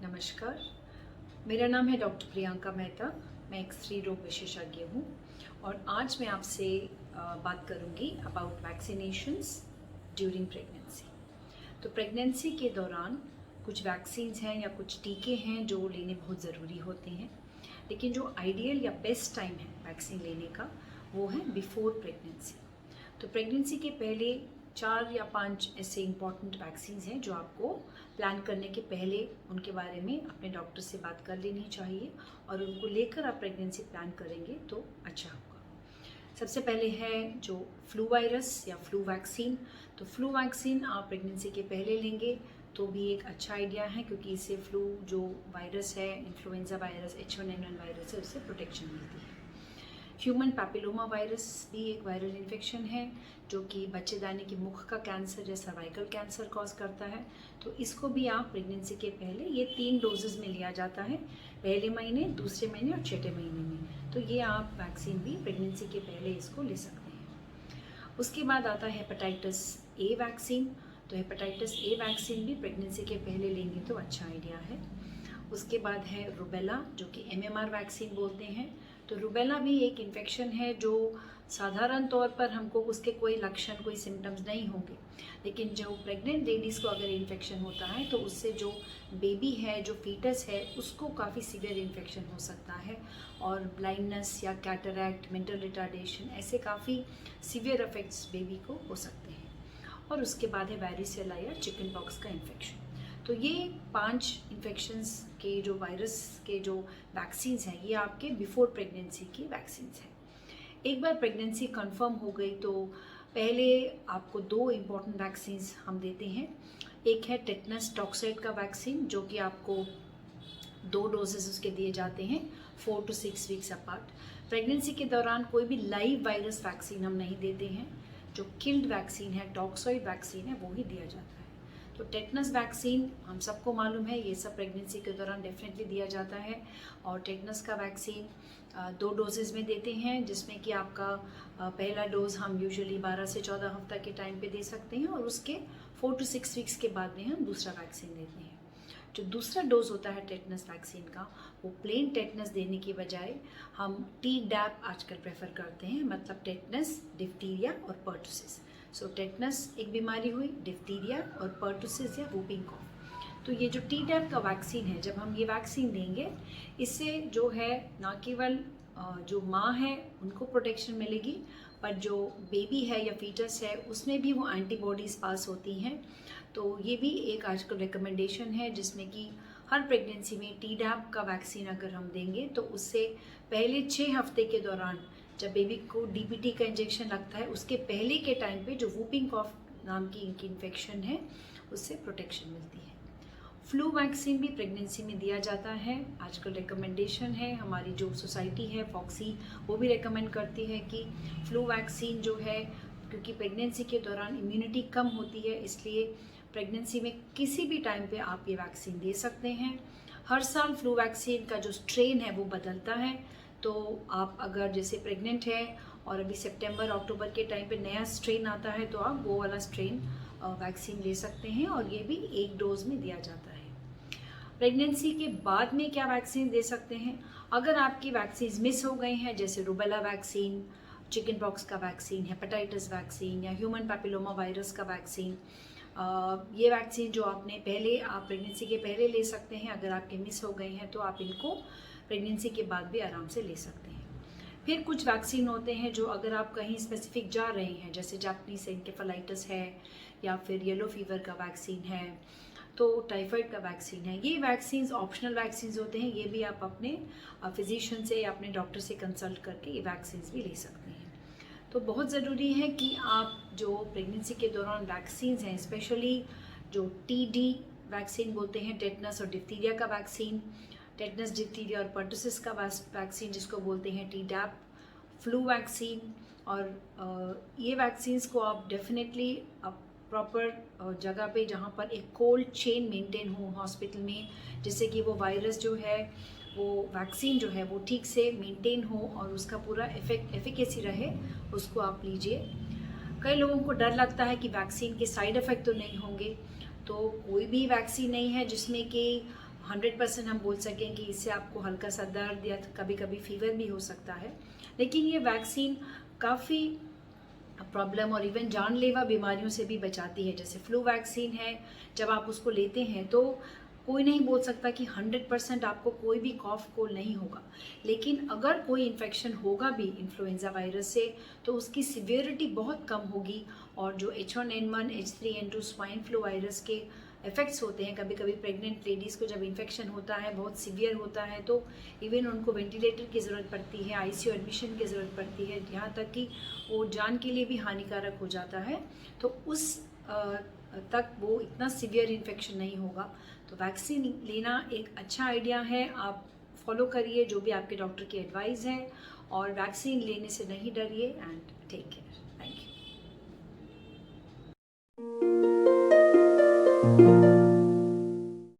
नमस्कार, मेरा नाम है डॉक्टर प्रियंका मेहता। मैं एक स्त्री रोग विशेषज्ञ हूँ और आज मैं आपसे बात करूँगी अबाउट वैक्सीनेशंस ड्यूरिंग प्रेगनेंसी। तो प्रेगनेंसी के दौरान कुछ वैक्सीन्स हैं या कुछ टीके हैं जो लेने बहुत ज़रूरी होते हैं, लेकिन जो आइडियल या बेस्ट टाइम है वैक्सीन लेने का वो है बिफोर प्रेगनेंसी। तो प्रेगनेंसी के पहले 4 या 5 ऐसे इम्पॉर्टेंट वैक्सीन्स हैं जो आपको प्लान करने के पहले उनके बारे में अपने डॉक्टर से बात कर लेनी चाहिए और उनको लेकर आप प्रेगनेंसी प्लान करेंगे तो अच्छा होगा। सबसे पहले है जो फ्लू वायरस या फ्लू वैक्सीन। तो फ्लू वैक्सीन आप प्रेगनेंसी के पहले लेंगे तो भी एक अच्छा आइडिया है, क्योंकि इससे फ्लू जो वायरस है, इन्फ्लुएंजा वायरस, H1N1 वायरस है, उससे प्रोटेक्शन मिलती है। ह्यूमन पैपिलोमा वायरस भी एक वायरल इन्फेक्शन है जो कि बच्चेदानी के मुख का कैंसर या सर्वाइकल कैंसर कॉज करता है। तो इसको भी आप प्रेगनेंसी के पहले, ये 3 डोजेज़ में लिया जाता है, पहले महीने, दूसरे महीने और छठे महीने में। तो ये आप वैक्सीन भी प्रेगनेंसी के पहले इसको ले सकते हैं। उसके बाद आता है हेपेटाइटिस ए वैक्सीन। तो हेपेटाइटिस ए वैक्सीन भी प्रेगनेंसी के पहले लेंगे तो अच्छा आइडिया है। उसके बाद है रुबेला, जो कि MMR वैक्सीन बोलते हैं। तो रुबेला भी एक इन्फेक्शन है जो साधारण तौर पर हमको उसके कोई लक्षण, कोई सिम्टम्स नहीं होंगे, लेकिन जो प्रेग्नेंट लेडीज़ को अगर इन्फेक्शन होता है तो उससे जो बेबी है, जो फीटस है, उसको काफ़ी सीवियर इन्फेक्शन हो सकता है और ब्लाइंडनेस या कैटरैक्ट, मेंटल रिटार्डेशन, ऐसे काफ़ी सीवियर इफेक्ट्स बेबी को हो सकते हैं। और उसके बाद है वैरिसेला या चिकन पॉक्स का इन्फेक्शन। तो ये 5 इन्फेक्शंस के जो वायरस के जो वैक्सीन्स हैं, ये आपके बिफोर प्रेगनेंसी की वैक्सीन्स हैं। एक बार प्रेगनेंसी कंफर्म हो गई तो पहले आपको 2 इम्पॉर्टेंट वैक्सीन्स हम देते हैं। एक है टेटनस टॉक्साइड का वैक्सीन, जो कि आपको 2 डोजेस उसके दिए जाते हैं 4 to 6 वीक्स अपार्ट। प्रेगनेंसी के दौरान कोई भी लाइव वायरस वैक्सीन हम नहीं देते हैं। जो किल्ड वैक्सीन है, टॉक्सॉइड वैक्सीन है, वो ही दिया जाता है। तो टेटनस वैक्सीन हम सबको मालूम है, ये सब प्रेगनेंसी के दौरान डेफिनेटली दिया जाता है। और टेटनस का वैक्सीन 2 डोजेज़ में देते हैं, जिसमें कि आपका पहला डोज हम यूजुअली 12 से 14 हफ्ता के टाइम पे दे सकते हैं और उसके 4 to 6 वीक्स के बाद में हम दूसरा वैक्सीन देते हैं। जो दूसरा डोज होता है टेटनस वैक्सीन का, वो प्लेन टेटनस देने की बजाय हम Tdap आजकल प्रेफर करते हैं, मतलब टेटनस, डिप्थीरिया और पर्टुसिस। सो टेटनस एक बीमारी हुई, डिप्थीरिया और पर्टुसिस या वूपिंग कॉफ। तो ये जो Tdap का वैक्सीन है, जब हम ये वैक्सीन देंगे, इससे जो है ना केवल जो माँ है उनको प्रोटेक्शन मिलेगी, पर जो बेबी है या फीटस है उसमें भी वो एंटीबॉडीज़ पास होती हैं। तो ये भी एक आजकल रिकमेंडेशन है, जिसमें कि हर प्रेगनेंसी में Tdap का वैक्सीन अगर हम देंगे तो उससे पहले 6 हफ्ते के दौरान, जब बेबी को DPT का इंजेक्शन लगता है, उसके पहले के टाइम पे जो वूपिंग कॉफ नाम की इनकी इन्फेक्शन है, उससे प्रोटेक्शन मिलती है। फ्लू वैक्सीन भी प्रेगनेंसी में दिया जाता है। आजकल रिकमेंडेशन है, हमारी जो सोसाइटी है फॉक्सी, वो भी रिकमेंड करती है कि फ्लू वैक्सीन जो है, क्योंकि प्रेगनेंसी के दौरान इम्यूनिटी कम होती है, इसलिए प्रेगनेंसी में किसी भी टाइम पे आप ये वैक्सीन दे सकते हैं। हर साल फ्लू वैक्सीन का जो स्ट्रेन है वो बदलता है, तो आप अगर जैसे प्रेग्नेंट है और अभी सितंबर अक्टूबर के टाइम पे नया स्ट्रेन आता है, तो आप वो वाला स्ट्रेन वैक्सीन ले सकते हैं और ये भी 1 डोज में दिया जाता है। प्रेगनेंसी के बाद में क्या वैक्सीन दे सकते हैं? अगर आपकी वैक्सीन मिस हो गई हैं, जैसे रुबेला वैक्सीन, चिकन पॉक्स का वैक्सीन, हेपेटाइटिस वैक्सीन या ह्यूमन पैपिलोमा वायरस का वैक्सीन, ये वैक्सीन जो आपने पहले, आप प्रेगनेंसी के पहले ले सकते हैं। अगर आपके मिस हो गए हैं तो आप इनको प्रेगनेंसी के बाद भी आराम से ले सकते हैं। फिर कुछ वैक्सीन होते हैं जो अगर आप कहीं स्पेसिफिक जा रहे हैं, जैसे जापानीज एन्केफेलाइटिस है या फिर येलो फीवर का वैक्सीन है, तो टाइफाइड का वैक्सीन है। ये वैक्सीन्स ऑप्शनल वैक्सीन्स होते हैं, ये भी आप अपने फिजिशियन से या अपने डॉक्टर से कंसल्ट करके ये वैक्सीन्स भी ले सकते हैं। तो बहुत ज़रूरी है कि आप जो प्रेगनेंसी के दौरान वैक्सीन्स हैं, स्पेशली जो TD वैक्सीन बोलते हैं, टेटनस और डिप्थीरिया का वैक्सीन, टेटनस, डिप्थीरिया और पर्टुसिस का वैक्सीन जिसको बोलते हैं Tdap, फ्लू वैक्सीन, और ये वैक्सीन्स को आप डेफिनेटली आप प्रॉपर जगह पे, जहाँ पर एक कोल्ड चेन मेंटेन हो हॉस्पिटल में, जिससे कि वो वायरस जो है, वो वैक्सीन जो है वो ठीक से मेंटेन हो और उसका पूरा एफिकेसी रहे, उसको आप लीजिए। कई लोगों को डर लगता है कि वैक्सीन के साइड इफ़ेक्ट तो नहीं होंगे। तो कोई भी वैक्सीन नहीं है जिसमें कि 100% हम बोल सकें कि इससे आपको हल्का सा दर्द या कभी कभी फीवर भी हो सकता है। लेकिन ये वैक्सीन काफ़ी प्रॉब्लम और इवन जानलेवा बीमारियों से भी बचाती है। जैसे फ्लू वैक्सीन है, जब आप उसको लेते हैं तो कोई नहीं बोल सकता कि 100% आपको कोई भी कॉफ कोल्ड नहीं होगा, लेकिन अगर कोई इन्फेक्शन होगा भी इन्फ्लुएंजा वायरस से तो उसकी सिवियरिटी बहुत कम होगी। और जो H1N1, H3N2 swine flu virus के इफ़ेक्ट्स होते हैं, कभी कभी प्रेग्नेंट लेडीज़ को जब इन्फेक्शन होता है, बहुत सीवियर होता है, तो इवन उनको वेंटिलेटर की ज़रूरत पड़ती है, ICU एडमिशन की ज़रूरत पड़ती है, यहाँ तक कि वो जान के लिए भी हानिकारक हो जाता है। तो उस तक वो इतना सीवियर इन्फेक्शन नहीं होगा। तो वैक्सीन लेना एक अच्छा आइडिया है। आप फॉलो करिए जो भी आपके डॉक्टर की एडवाइस है, और वैक्सीन लेने से नहीं डरिए। And take care. Thank you.